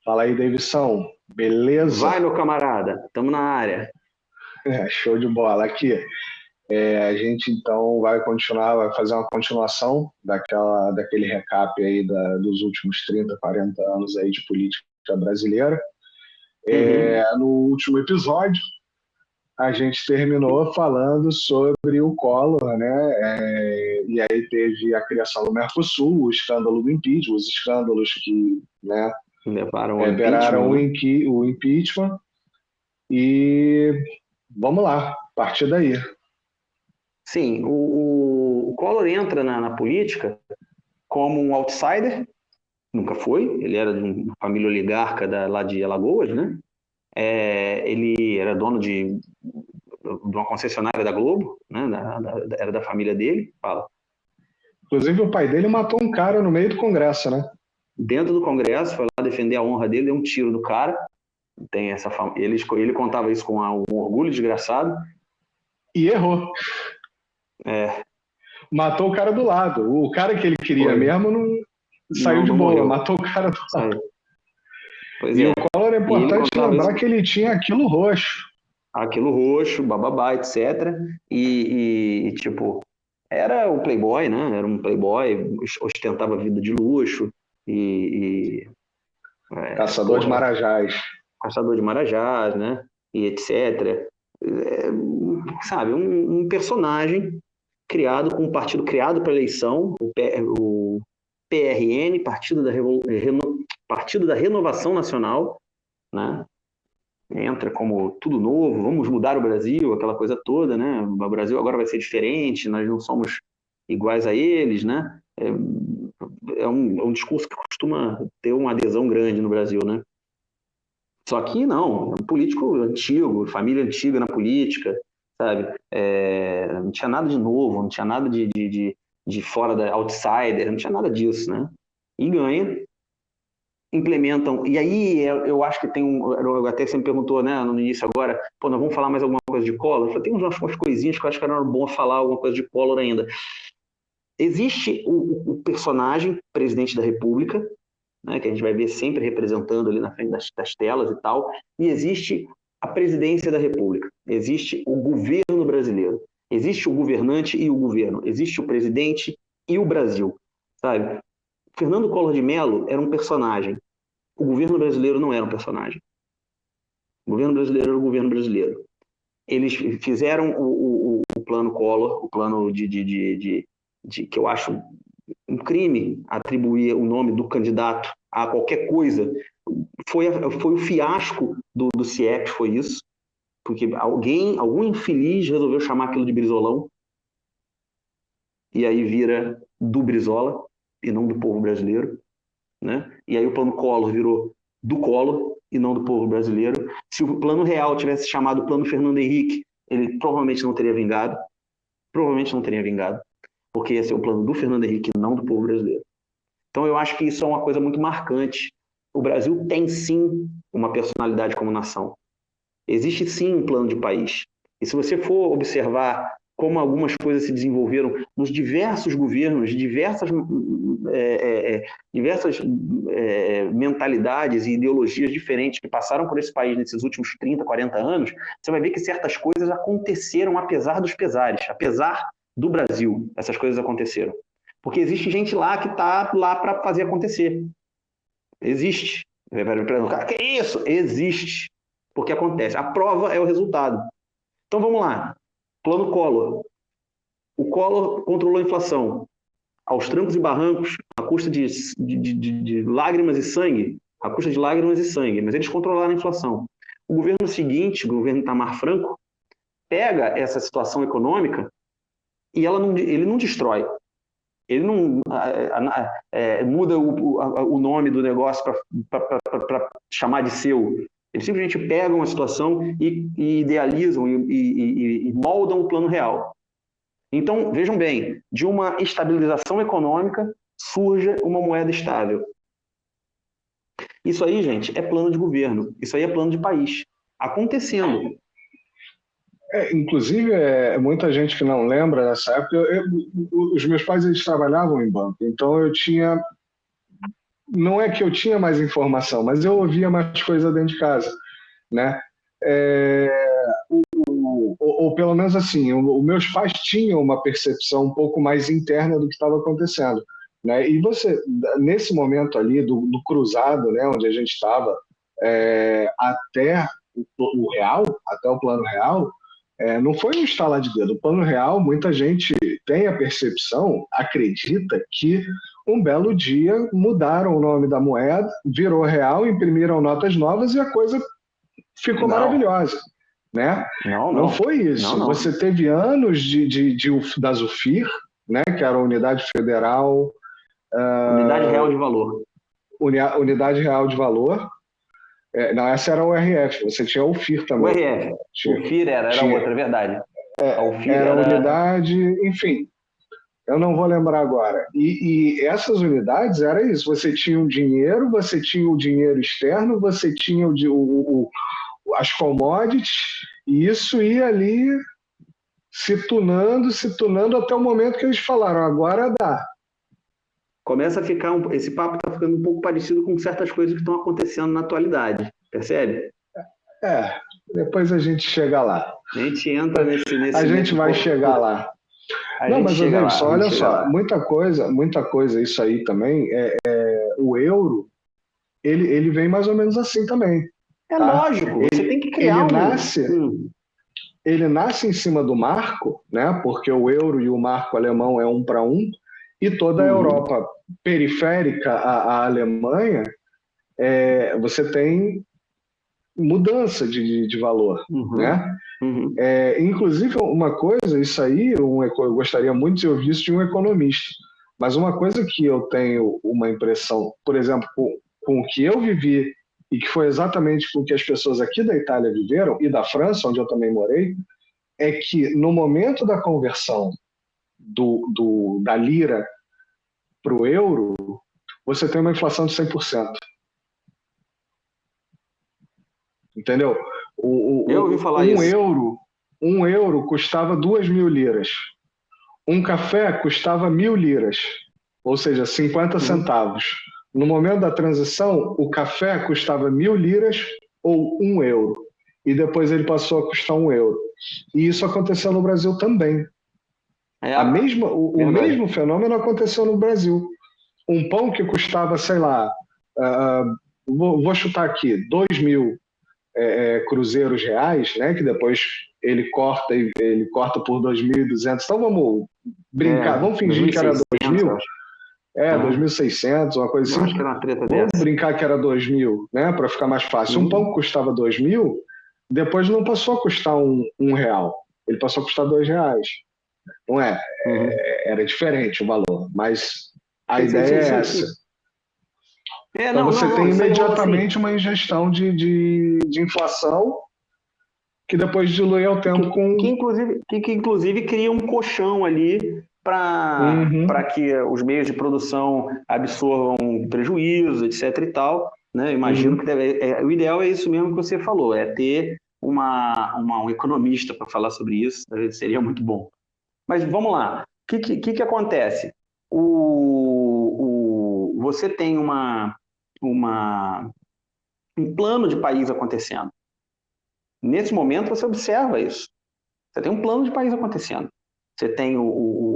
Fala aí, Davidson. Beleza? Vai, meu camarada, estamos na área. Show de bola. Aqui, a gente então vai fazer uma continuação daquele recap aí dos últimos 30, 40 anos aí de política brasileira. Uhum. No último episódio, a gente terminou falando sobre o Collor, né? E aí teve a criação do Mercosul, o escândalo do impeachment, os escândalos que, né, Levaram ao geraram impeachment, né? o impeachment. E vamos lá, a partir daí. Sim, o Collor entra na política como um outsider, nunca foi, ele era de uma família oligarca lá de Alagoas, né? Ele era dono de uma concessionária da Globo, né? Era da família dele, fala. Inclusive, o pai dele matou um cara no meio do Congresso, né? Dentro do Congresso, foi lá defender a honra dele, deu um tiro no cara. Tem essa ele contava isso com um orgulho desgraçado. E errou. É, Matou o cara do lado. O cara que ele queria foi. mesmo não saiu de Não boa, morreu. matou o cara do lado. Saiu. Pois E o é. Collor é E ele importante contava isso, lembrar que ele tinha aquilo roxo. aquilo roxo, bababá, etc. Tipo, era o playboy, né? Era um playboy, ostentava vida de luxo Caçador de porra, marajás. caçador de marajás, né? E etc. Sabe, um personagem criado com um partido criado para eleição, o PRN, Partido da Renovação Nacional, né? Entra como tudo novo, vamos mudar o Brasil, aquela coisa toda, né? O Brasil agora vai ser diferente, nós não somos iguais a eles, né? É um discurso que costuma ter uma adesão grande no Brasil, né? Só que não, é um político antigo, família antiga na política, sabe? Não tinha nada de novo, não tinha nada de fora da outsider, não tinha nada disso, né? E ganha, implementam. E aí eu acho que tem até você me perguntou, né, no início agora, pô, nós vamos falar mais alguma coisa de Collor? Eu falei, tem umas coisinhas que eu acho que era bom falar alguma coisa de Collor ainda. Existe o personagem presidente da República, né, que a gente vai ver sempre representando ali na frente das telas e tal, e existe a presidência da República, existe o governo brasileiro, existe o governante e o governo, existe o presidente e o Brasil, sabe? Fernando Collor de Mello era um personagem, o governo brasileiro não era um personagem. O governo brasileiro era o governo brasileiro. Eles fizeram o plano Collor, o plano que eu acho um crime atribuir o nome do candidato a qualquer coisa. Foi o fiasco do CIEP, foi isso, porque algum infeliz resolveu chamar aquilo de Brizolão, e aí vira do Brizola, e não do povo brasileiro, né? E aí o plano Collor virou do Collor, e não do povo brasileiro. Se o plano real tivesse chamado plano Fernando Henrique, ele provavelmente não teria vingado, porque esse é o plano do Fernando Henrique, não do povo brasileiro. Então, eu acho que isso é uma coisa muito marcante. O Brasil tem, sim, uma personalidade como nação. Existe, sim, um plano de país. E se você for observar como algumas coisas se desenvolveram nos diversos governos, diversas mentalidades e ideologias diferentes que passaram por esse país nesses últimos 30, 40 anos, você vai ver que certas coisas aconteceram apesar dos pesares, apesar do Brasil, essas coisas aconteceram. Porque existe gente lá que está lá para fazer acontecer. Existe. Que é isso? Existe. Porque acontece. A prova é o resultado. Então vamos lá. Plano Collor. O Collor controlou a inflação aos trancos e barrancos, à custa de lágrimas e sangue, à custa de lágrimas e sangue, mas eles controlaram a inflação. O governo seguinte, o governo Itamar Franco, pega essa situação econômica e ele não destrói. Ele não muda o nome do negócio para chamar de seu. Eles simplesmente pegam a situação e idealizam e moldam o plano real. Então, vejam bem, de uma estabilização econômica surge uma moeda estável. Isso aí, gente, é plano de governo. Isso aí é plano de país. Acontecendo. Inclusive, muita gente que não lembra dessa época, os meus pais eles trabalhavam em banco, então eu tinha não é que eu tinha mais informação, mas eu ouvia mais coisa dentro de casa, né? É, ou pelo menos assim, os meus pais tinham uma percepção um pouco mais interna do que estava acontecendo, né? E você, nesse momento ali do cruzado, né, onde a gente estava, até o real, até o plano real, não foi um estalar de dedo. O plano real, muita gente tem a percepção, acredita que um belo dia mudaram o nome da moeda, virou real, imprimiram notas novas e a coisa ficou Não, maravilhosa, né? não, Não não. foi Não, isso. não. Você teve anos da ZUFIR, né, que era a Unidade Federal, Unidade real de valor. Unidade Real de Valor. Não, essa era o RF. Você tinha o FIR O também. RF. O Tinha, FIR era tinha, outra, é verdade. A UFIR era era. unidade, enfim, eu não vou lembrar agora. E essas unidades era isso. Você tinha um dinheiro, você tinha o dinheiro externo, você tinha as commodities, e isso ia ali se tunando até o momento que eles falaram, agora dá. Começa a ficar. Esse papo está ficando um pouco parecido com certas coisas que estão acontecendo na atualidade. Percebe? É, depois a gente chega lá. A gente entra A gente vai chegar lá. A Não, gente mas, ô, chega Davidson, lá, a gente olha chega só, lá. muita coisa, isso aí também, o euro, ele vem mais ou menos assim também, É tá? lógico, você tem que Ele criar um. nasce, ele nasce em cima do marco, né? Porque o euro e o marco alemão é 1 para 1, e toda a Uhum, Europa periférica à Alemanha, você tem mudança de valor, uhum, né? uhum. Inclusive, uma coisa, isso aí, eu gostaria muito de ouvir isso de um economista, mas uma coisa que eu tenho uma impressão, por exemplo, com o que eu vivi e que foi exatamente com o que as pessoas aqui da Itália viveram e da França, onde eu também morei, é que no momento da conversão da lira para o euro, você tem uma inflação de 100%, entendeu? Eu ouvi falar Um isso. euro, um euro custava 2.000 liras. Um café custava 1.000 liras, ou seja, 50 Uhum, centavos. No momento da transição, o café custava 1.000 liras ou 1 euro. E depois ele passou a custar 1 euro. E isso aconteceu no Brasil também. é, O verdade. mesmo fenômeno aconteceu no Brasil. Um pão que custava, sei lá, vou chutar aqui, 2.000 cruzeiros reais, né? Que depois ele corta por 2.200. Então vamos brincar, vamos fingir que era 2.600, eu 2.000, acho. 2.600, uma coisa Eu assim. acho que era uma treta Vamos dessa. brincar que era 2.000, né? Para ficar mais fácil. Um pão que Uhum, custava 2.000, depois não passou a custar um real, ele passou a custar R$ 2. Não é? uhum. Era diferente o valor, mas a Sim, sim, ideia sim, é sim, essa. sim. Então Não, você não, não, tem isso aí rolou assim. imediatamente uma ingestão de inflação que depois dilui ao tempo com. Que inclusive cria um colchão ali para Uhum, que os meios de produção absorvam prejuízo, etc. e tal. Né? Imagino que uhum. o ideal é isso mesmo que você falou, é ter um economista para falar sobre isso, seria muito bom. Mas vamos lá, o que acontece? Você tem uma, um plano de país acontecendo. Nesse momento você observa isso. Você tem um plano de país acontecendo. Você tem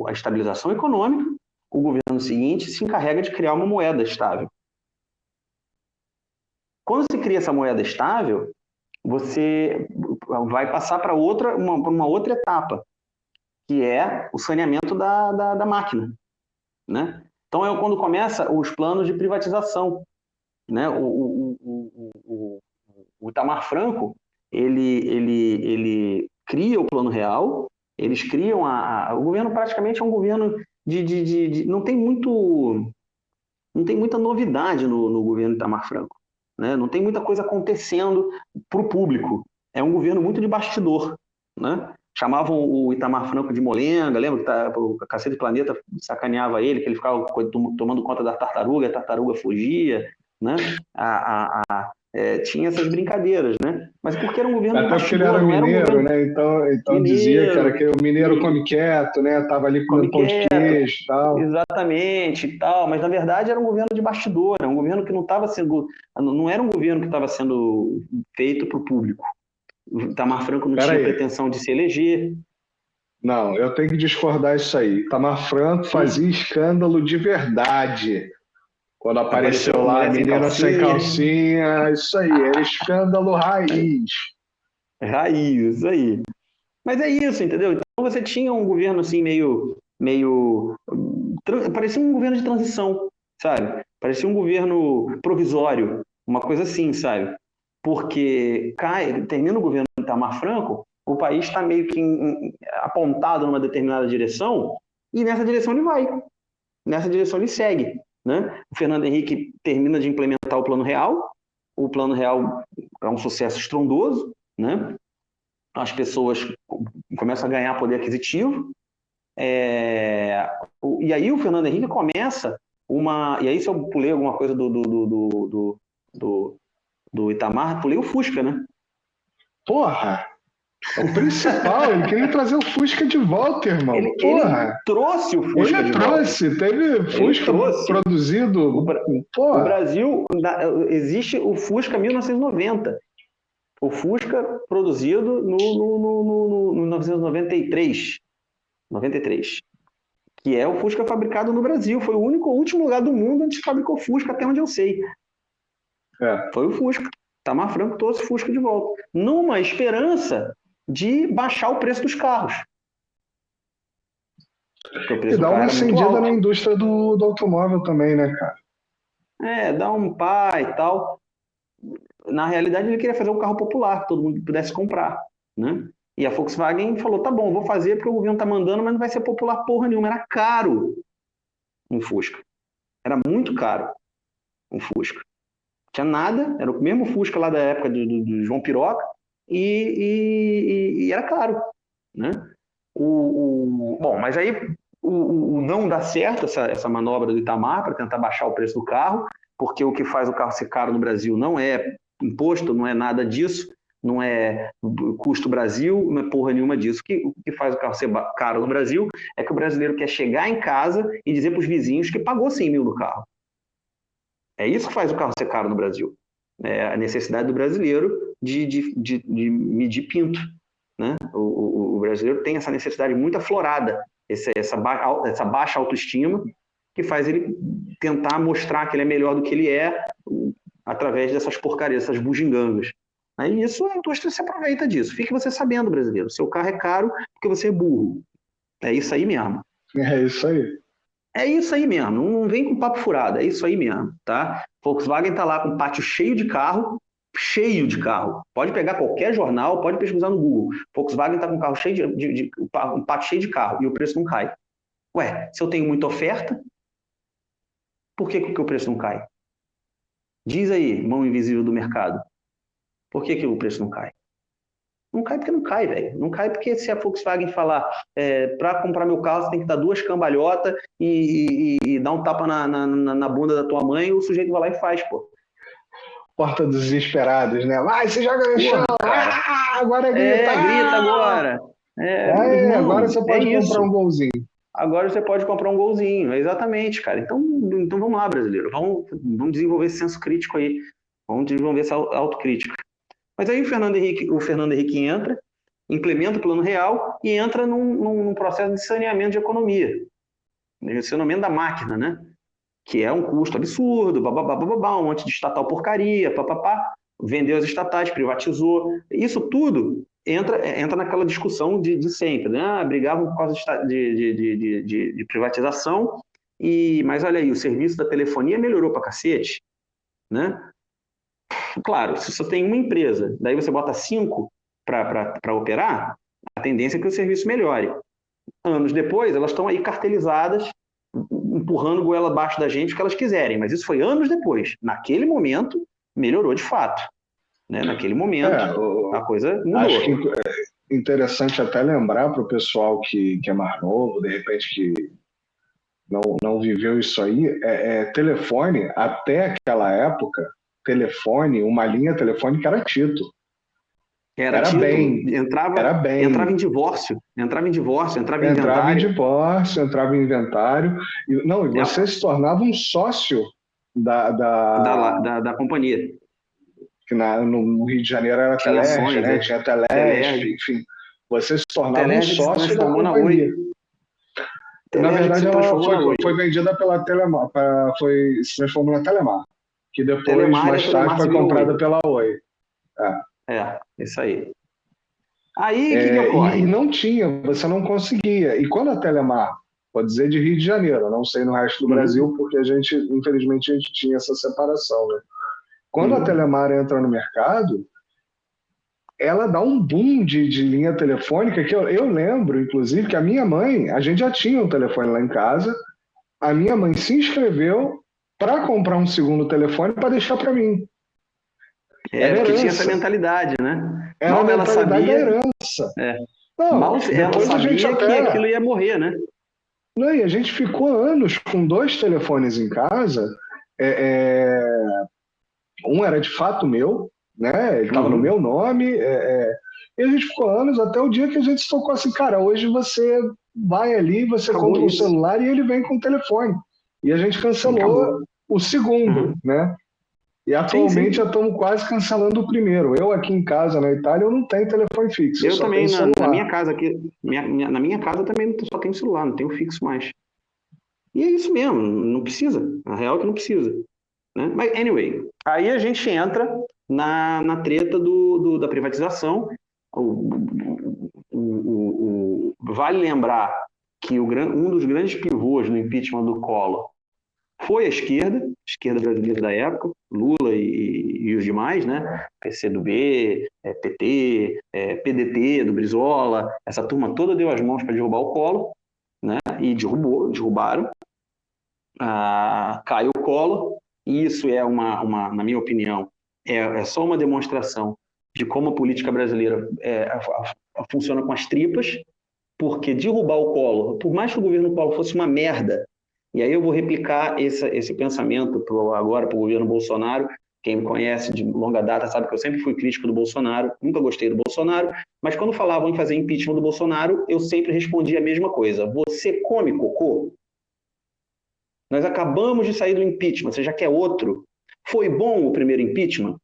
a estabilização econômica, o governo seguinte se encarrega de criar uma moeda estável. Quando se cria essa moeda estável, você vai passar para uma outra etapa, que é o saneamento da máquina. Né? Então é quando começa os planos de privatização. Né? O Itamar Franco ele cria o Plano Real, eles criam o governo praticamente é um governo não tem não tem muita novidade no governo Itamar Franco, né? Não tem muita coisa acontecendo para o público. É um governo muito de bastidor, né? Chamavam o Itamar Franco de molenga, lembra que o Cacete do Planeta sacaneava ele, que ele ficava tomando conta da tartaruga, a tartaruga fugia, né? Tinha essas brincadeiras, né? Mas porque era um governo de Até porque ele era bastidor, não era um mineiro, governo né? Então dizia que era mineiro, que o mineiro come quieto, né? Tava ali come comendo pão de quieto, queijo e tal. exatamente e tal, mas na verdade era um governo de bastidor, era um governo que não estava sendo, não era um governo que estava sendo feito para o público. O Itamar Franco não Pera tinha aí. pretensão de se eleger. Não, eu tenho que discordar isso aí. Itamar Franco fazia escândalo de verdade. Quando Apareceu apareceu com lá a mulher sem menina sem calcinha, calcinha, isso aí, era escândalo raiz. raiz, isso aí. Mas é isso, entendeu? Então você tinha um governo assim meio parecia um governo de transição, sabe? Parecia um governo provisório, uma coisa assim, sabe? Porque termina o governo de Itamar Franco, o país está meio que apontado numa determinada direção e nessa direção ele vai, nessa direção ele segue, né? O Fernando Henrique termina de implementar o Plano Real é um sucesso estrondoso, né? As pessoas começam a ganhar poder aquisitivo. E aí o Fernando Henrique começa uma. E aí, se eu pulei alguma coisa do, do Itamar, pulei o Fusca, né? Porra, é o principal, ele queria trazer o Fusca de volta, irmão. Ele Porra, trouxe o Fusca ele de volta. trouxe, teve Ele Fusca trouxe. O, produzido. o Porra, Brasil, existe o Fusca 1990. O Fusca produzido no 1993. 93. Que é o Fusca fabricado no Brasil. Foi o último lugar do mundo onde se fabricou Fusca, até onde eu sei. é. Foi o Fusca. Itamar Franco trouxe o Fusca de volta. Numa esperança de baixar o preço dos carros. Porque o E preço do dá carro uma era muito acendida na alto. indústria do automóvel também, né, cara? Dá um pá e tal. Na realidade, ele queria fazer um carro popular, que todo mundo pudesse comprar. Né? E a Volkswagen falou, tá bom, vou fazer porque o governo tá mandando, mas não vai ser popular porra nenhuma. Era caro um Fusca. Era muito caro um Fusca. Tinha nada, era o mesmo Fusca lá da época do João Piroca e era caro, né? Bom, mas aí o não dá certo essa manobra do Itamar para tentar baixar o preço do carro, porque o que faz o carro ser caro no Brasil não é imposto, não é nada disso, não é custo Brasil, não é porra nenhuma disso. O que faz o carro ser caro no Brasil é que o brasileiro quer chegar em casa e dizer para os vizinhos que pagou 100 mil no carro. É isso que faz o carro ser caro no Brasil. É a necessidade do brasileiro de medir pinto. Né? O brasileiro tem essa necessidade muito aflorada, essa baixa autoestima, que faz ele tentar mostrar que ele é melhor do que ele é através dessas porcarias, dessas bugigangas. E isso a indústria se aproveita disso. Fique você sabendo, brasileiro. Seu carro é caro porque você é burro. É isso aí mesmo. É isso aí. É isso aí mesmo, não vem com papo furado, é isso aí mesmo, tá? Volkswagen tá lá com um pátio cheio de carro, cheio de carro. Pode pegar qualquer jornal, pode pesquisar no Google. Volkswagen tá com um carro cheio um pátio cheio de carro e o preço não cai. Ué, se eu tenho muita oferta, por que o preço não cai? Diz aí, mão invisível do mercado. Por que o preço não cai? Não cai porque não cai, velho. Não cai porque se a Volkswagen falar para comprar meu carro você tem que dar duas cambalhotas e dar um tapa na bunda da tua mãe, o sujeito vai lá e faz, pô. Porta dos desesperados, né? Vai, se joga no chão! Porra, cara. Agora grita! Grita agora. Agora Irmão, você é pode comprar isso. um golzinho. Agora você pode comprar um golzinho. Exatamente, cara. Então vamos lá, brasileiro. Vamos desenvolver esse senso crítico aí. Vamos desenvolver essa autocrítica. Mas aí o Fernando Henrique entra, implementa o Plano Real e entra num processo de saneamento de economia. O saneamento da máquina, né? Que é um custo absurdo, bababá, um monte de estatal porcaria, papapá, vendeu as estatais, privatizou. Isso tudo entra naquela discussão de sempre, né? Brigavam por causa de privatização, mas olha aí, o serviço da telefonia melhorou pra cacete, né? Claro, se você tem uma empresa, daí você bota 5 para operar, a tendência é que o serviço melhore. Anos depois, elas estão aí cartelizadas, empurrando goela abaixo da gente o que elas quiserem, mas isso foi anos depois. Naquele momento, melhorou de fato. Né? Naquele momento, a coisa Acho que mudou. é interessante até lembrar para o pessoal que é mais novo, de repente que não viveu isso aí, telefone, até aquela época, telefone, uma linha telefônica era título. Era Era título, bem, era entrava bem. em divórcio, entrava em Entrava em inventário. divórcio, entrava em inventário. E você É, se tornava um sócio da da companhia. que no Rio de Janeiro era Tinha Telerge, ações, né? é. Tinha Telesp, Telerge. enfim. Você se tornava um Telerge que se sócio da transformou na Oi. companhia. Na Telerge que verdade, se ela transformou na Oi. foi vendida pela Telemar, se transformou na Telemar, que depois, Telemar e a mais tarde, Telemar se foi virou comprada Oi. pela Oi. Isso aí. Aí, o que E ocorre? não tinha, você não conseguia. E quando a Telemar, pode dizer de Rio de Janeiro, não sei no resto do Uhum, Brasil, porque infelizmente, a gente tinha essa separação, né? Quando a uhum. Telemar entra no mercado, ela dá um boom de linha telefônica que eu lembro, inclusive, que a minha mãe, a gente já tinha um telefone lá em casa, a minha mãe se inscreveu para comprar um segundo telefone para deixar para mim. É, Era porque tinha essa herança, mentalidade, né? era a Mal ela mentalidade da sabia, herança. é, Não, mal ela depois a gente sabia que até. aquilo ia morrer, né? Não, e a gente ficou anos com dois telefones em casa. é, é, um era de fato meu, né? Ele estava no Uhum. meu nome. E a gente ficou anos até o dia que a gente se tocou assim, cara, hoje você vai ali, você Acabou compra um isso. celular e ele vem com o telefone. E a gente cancelou Acabou. o segundo, Uhum. né? E Sim, atualmente já sim. estamos quase cancelando o primeiro. Eu aqui em casa, na Itália, eu não tenho telefone fixo, eu Eu só tenho também, na celular. minha casa aqui, na minha casa também só tenho celular, não tenho fixo mais. E é isso mesmo, não precisa. A real é que não precisa. Né? Mas, anyway, aí a gente entra na treta da privatização. Vale lembrar que um dos grandes pivôs no impeachment do Collor foi a esquerda brasileira da época, Lula e os demais, né? PCdoB, PT, PDT do Brizola, essa turma toda deu as mãos para derrubar o Collor, né? E derrubaram. Caiu o Collor, e isso é na minha opinião, é só uma demonstração de como a política brasileira funciona com as tripas, porque derrubar o Collor, por mais que o governo Collor fosse uma merda, e aí eu vou replicar esse pensamento agora para o governo Bolsonaro. Quem me conhece de longa data sabe que eu sempre fui crítico do Bolsonaro, nunca gostei do Bolsonaro, mas quando falavam em fazer impeachment do Bolsonaro, eu sempre respondia a mesma coisa: você come cocô? Nós acabamos de sair do impeachment, você já quer outro? Foi bom o primeiro impeachment?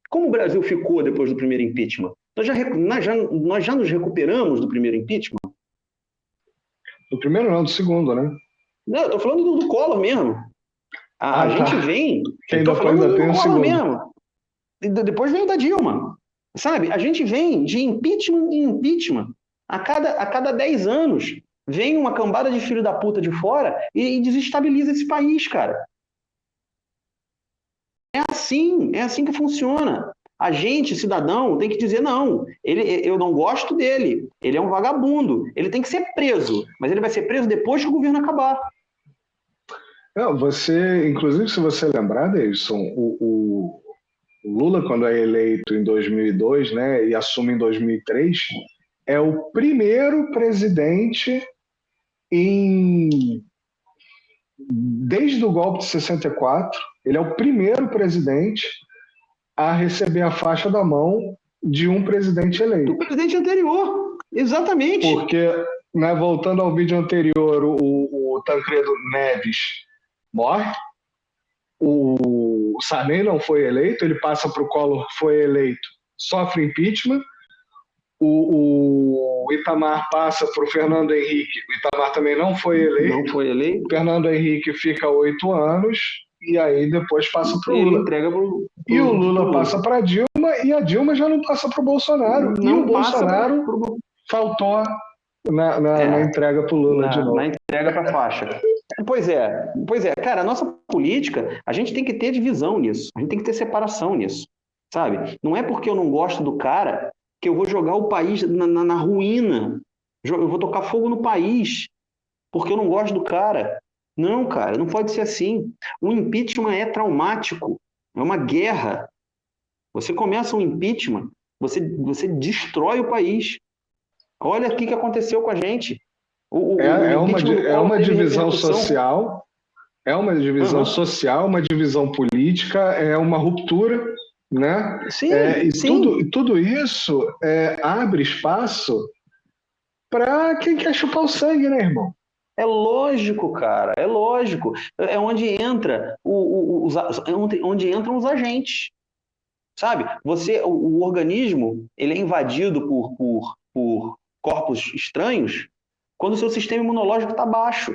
Como o Brasil ficou depois do primeiro impeachment? Nós já nos recuperamos do primeiro impeachment? Do primeiro não, do segundo, né? Não, eu estou falando do Collor mesmo. A Ah, gente tá. vem, Que eu estou ainda falando tem do um Collor segundo. mesmo. E depois vem o da Dilma. Sabe? A gente vem de impeachment em impeachment. A cada 10 anos vem uma cambada de filho da puta de fora e desestabiliza esse país, cara. É assim que funciona. A gente, cidadão, tem que dizer não. Eu não gosto dele. Ele é um vagabundo. Ele tem que ser preso. Mas ele vai ser preso depois que o governo acabar. Não, inclusive, se você lembrar, Davidson, o Lula, quando é eleito em 2002, né, e assume em 2003, é o primeiro presidente em desde o golpe de 64, ele é o primeiro presidente a receber a faixa da mão de um presidente Do eleito. presidente anterior. Exatamente. Porque, né, voltando ao vídeo anterior, o Tancredo Neves morre, o Sarney não foi eleito, ele passa para o Collor, foi eleito, sofre impeachment, o Itamar passa para o Fernando Henrique, o Itamar também não foi Não eleito, foi o eleito. Fernando Henrique fica 8 anos, e aí depois passa para o Ele Lula. entrega pro, E o pro, pro Lula Lula. passa para a Dilma, e a Dilma já não passa para o Bolsonaro. E o Não passa Bolsonaro pro, faltou na é, entrega para o Lula de na novo. entrega para a faixa. Pois é, cara, a nossa política, a gente tem que ter divisão nisso, a gente tem que ter separação nisso, sabe? Não é porque eu não gosto do cara que eu vou jogar o país na ruína, eu vou tocar fogo no país, porque eu não gosto do cara. Não, cara, não pode ser assim. O impeachment é traumático, é uma guerra. Você começa um impeachment, você destrói o país. Olha o que aconteceu com a gente. O impeachment do É Collor uma teve divisão repercussão. social, é uma divisão Uhum. social, uma divisão política, é uma ruptura, né? Sim, E sim. tudo isso abre espaço para quem quer chupar o sangue, né, irmão? É lógico, cara, é lógico. É onde entra onde entram os agentes, sabe? O organismo, ele é invadido por corpos estranhos quando o seu sistema imunológico está baixo.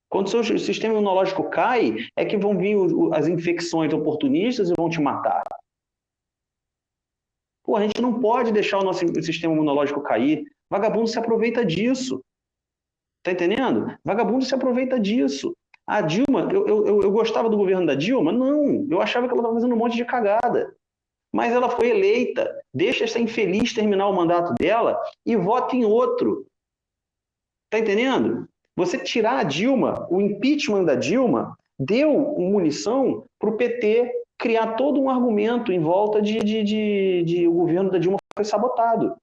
Quando o seu sistema imunológico cai, é que vão vir as infecções oportunistas e vão te matar. Pô, a gente não pode deixar o nosso sistema imunológico cair. Vagabundo se aproveita disso. Tá entendendo? Vagabundo se aproveita disso. A Dilma, eu gostava do governo da Dilma? Não, eu achava que ela estava fazendo um monte de cagada. Mas ela foi eleita. Deixa essa infeliz terminar o mandato dela e vota em outro. Tá entendendo? Você tirar a Dilma, o impeachment da Dilma, deu munição para o PT criar todo um argumento em volta de o governo da Dilma foi sabotado.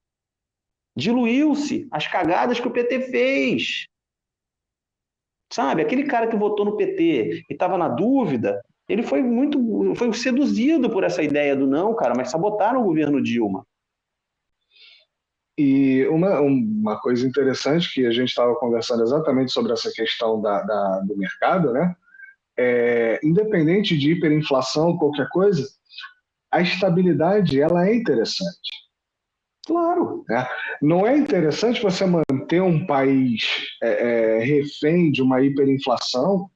Diluiu-se as cagadas que o PT fez. Sabe? Aquele cara que votou no PT e estava na dúvida, ele foi seduzido por essa ideia do não, cara, mas sabotaram o governo Dilma. E uma coisa interessante que a gente estava conversando exatamente sobre essa questão do mercado, né? Independente de hiperinflação, qualquer coisa, a estabilidade ela é interessante. Claro. Né? Não é interessante você manter um país refém de uma hiperinflação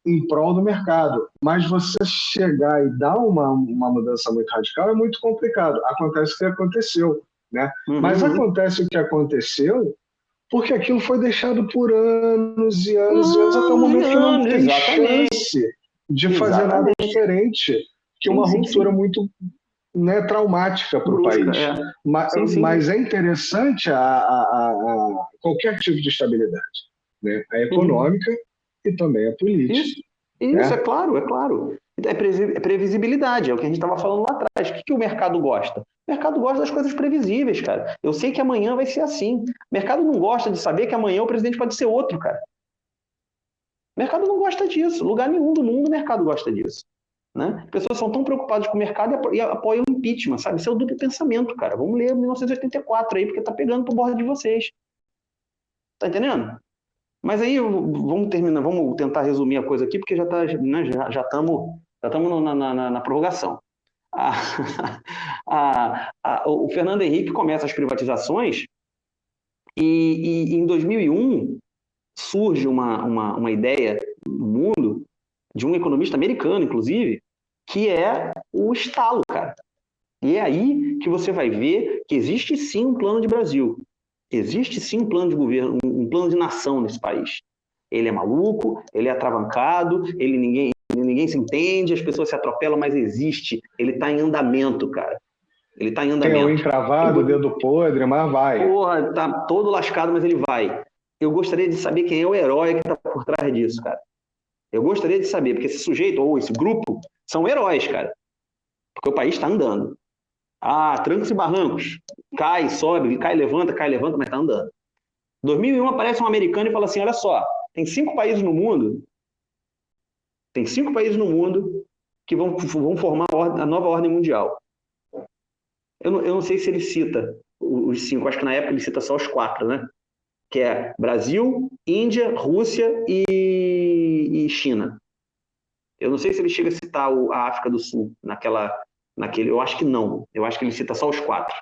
em prol do mercado, mas você chegar e dar uma mudança muito radical é muito complicado. Acontece o que aconteceu, né? Mas acontece o que aconteceu porque aquilo foi deixado por anos e anos e anos até o momento que não tem chance de fazer nada diferente que uma ruptura muito, né, traumática para o país. Mas é interessante qualquer tipo de estabilidade, né? A econômica e também a política. Isso, né? É claro, é claro. É previsibilidade, é o que a gente estava falando lá atrás. O que o mercado gosta? O mercado gosta das coisas previsíveis, cara. Eu sei que amanhã vai ser assim. O mercado não gosta de saber que amanhã o presidente pode ser outro, cara. O mercado não gosta disso. Lugar nenhum do mundo o mercado gosta disso. Né? As pessoas são tão preocupadas com o mercado e apoiam o impeachment, sabe? Isso é o duplo pensamento, cara. Vamos ler 1984 aí, porque tá pegando pro bordo de vocês. Tá entendendo? Mas aí vamos terminar, vamos tentar resumir a coisa aqui, porque já tá, né, já estamos na prorrogação. O Fernando Henrique começa as privatizações e em 2001 surge uma ideia no mundo de um economista americano, inclusive, que é o estalo, cara. E é aí que você vai ver que existe sim um plano de Brasil. Existe sim um plano de governo, um plano de nação nesse país. Ele é maluco, ele é atravancado, ninguém se entende, as pessoas se atropelam, mas existe. Ele está em andamento, cara. Ele está em andamento. Tem o encravado, o dedo podre, mas vai. Porra, tá todo lascado, mas ele vai. Eu gostaria de saber quem é o herói que está por trás disso, cara. Eu gostaria de saber, porque esse sujeito ou esse grupo são heróis, cara. Porque o país está andando. Trancos e barrancos. Cai, sobe, cai, levanta, mas está andando. Em 2001 aparece um americano e fala assim, olha só, tem 5 países no mundo que vão formar a nova ordem mundial. Eu não sei se ele cita os 5, acho que na época ele cita só os 4, né? Que é Brasil, Índia, Rússia e China. Eu não sei se ele chega a citar a África do Sul naquele. Eu acho que não. Eu acho que ele cita só os 4.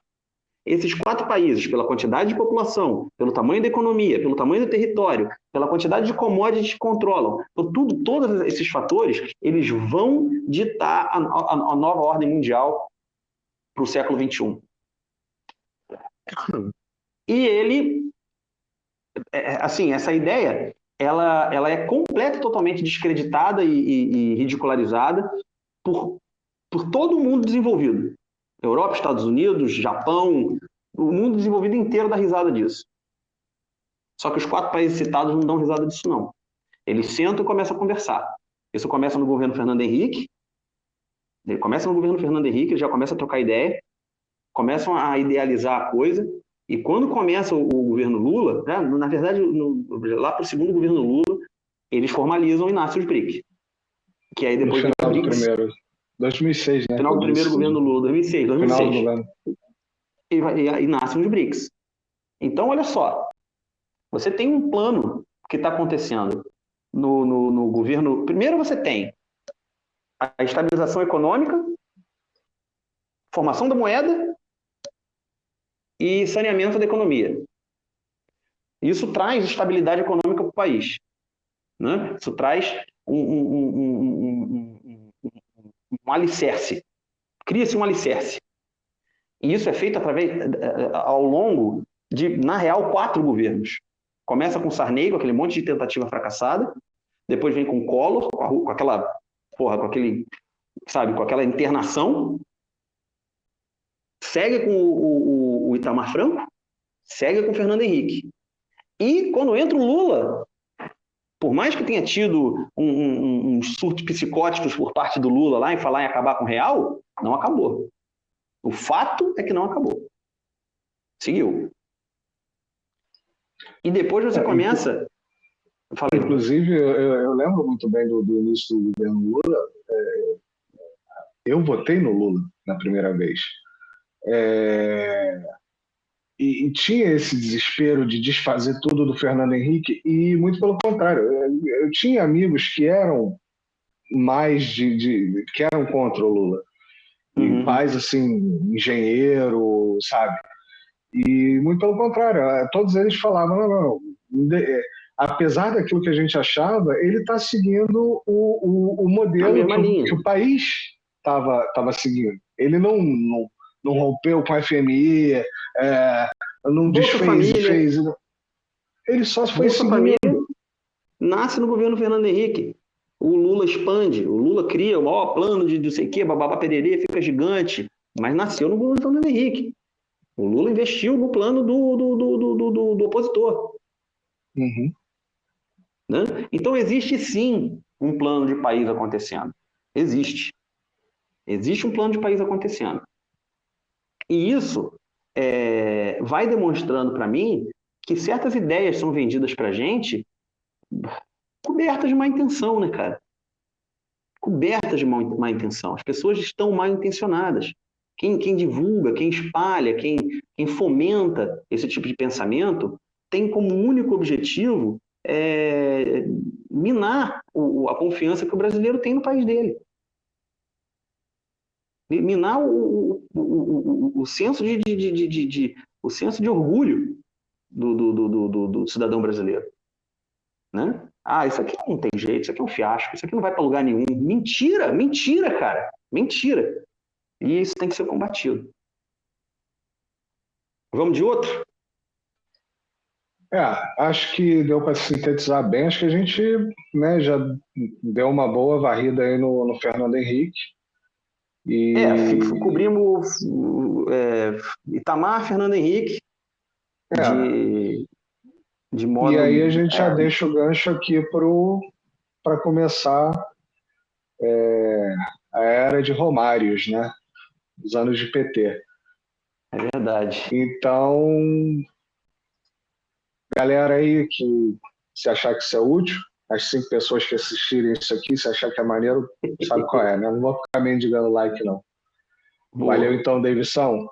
Esses 4 países, pela quantidade de população, pelo tamanho da economia, pelo tamanho do território, pela quantidade de commodities que controlam, então, todos esses fatores, eles vão ditar a nova ordem mundial para o século XXI. E ele, assim, essa ideia, ela é completa e totalmente descreditada e ridicularizada por todo o mundo desenvolvido. Europa, Estados Unidos, Japão, o mundo desenvolvido inteiro dá risada disso. Só que os 4 países citados não dão risada disso, não. Eles sentam e começam a conversar. Isso começa no governo Fernando Henrique. Eles já começam a trocar ideia, começam a idealizar a coisa, e quando começa o governo Lula, né, na verdade, lá para o segundo governo Lula, eles formalizam e nasce os BRIC, que aí No depois vem o final do BRICS, primeiro. 2006, né? final do primeiro governo Lula, 2006, Final do 2006. governo. E nascem os BRICS. Então, olha só, você tem um plano que está acontecendo no governo. Primeiro você tem a estabilização econômica, formação da moeda e saneamento da economia. Isso traz estabilidade econômica para o país, né? Isso traz um alicerce. Cria-se um alicerce. E isso é feito ao longo de, na real, 4 governos. Começa com Sarney, com aquele monte de tentativa fracassada, depois vem com Collor, com aquela, com aquele, sabe, com aquela internação, segue com o Itamar Franco, segue com o Fernando Henrique. E quando entra o Lula, por mais que tenha tido uns surtos psicóticos por parte do Lula lá em falar em acabar com o real, não acabou. O fato é que não acabou. Seguiu. E depois você começa... Inclusive, eu lembro muito bem do início do governo Lula. Eu votei no Lula na primeira vez. E tinha esse desespero de desfazer tudo do Fernando Henrique, e muito pelo contrário. Eu tinha amigos que eram mais que eram contra o Lula. E pais, assim, engenheiro, sabe? E muito pelo contrário, todos eles falavam, não, apesar daquilo que a gente achava, ele está seguindo o modelo que o país estava seguindo. Ele não rompeu com a FMI, não desfez e fez. Ele só foi Bolsa seguindo. Família nasce no governo Fernando Henrique. O Lula expande, o Lula cria o maior plano de não sei o quê, bababá pererê, fica gigante, mas nasceu no governo Fernando Henrique. O Lula investiu no plano do opositor. Uhum. Né? Então existe sim um plano de país acontecendo. Existe. Existe um plano de país acontecendo. E isso vai demonstrando para mim que certas ideias são vendidas para a gente cobertas de má intenção, né, cara? Cobertas de má intenção. As pessoas estão mal intencionadas. Quem divulga, quem espalha, quem fomenta esse tipo de pensamento tem como único objetivo minar a confiança que o brasileiro tem no país dele. Minar o senso o senso de orgulho do cidadão brasileiro. Né? Isso aqui não tem jeito, isso aqui é um fiasco, isso aqui não vai para lugar nenhum. Mentira, cara. Mentira. E isso tem que ser combatido. Vamos de outro? Acho que deu para sintetizar bem. Acho que a gente, né, já deu uma boa varrida aí no Fernando Henrique. Cobrimos Itamar, Fernando Henrique, de modo... E aí a gente já deixa o gancho aqui para começar a era de Romários, né? Os anos de PT. É verdade. Então, galera aí que se achar que isso é útil, as 5 pessoas que assistirem isso aqui, se achar que é maneiro, sabe qual é, né? Não vou ficar mendigando like, não. Boa. Valeu então, Davidson.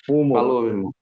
Fumo. Falou, meu irmão.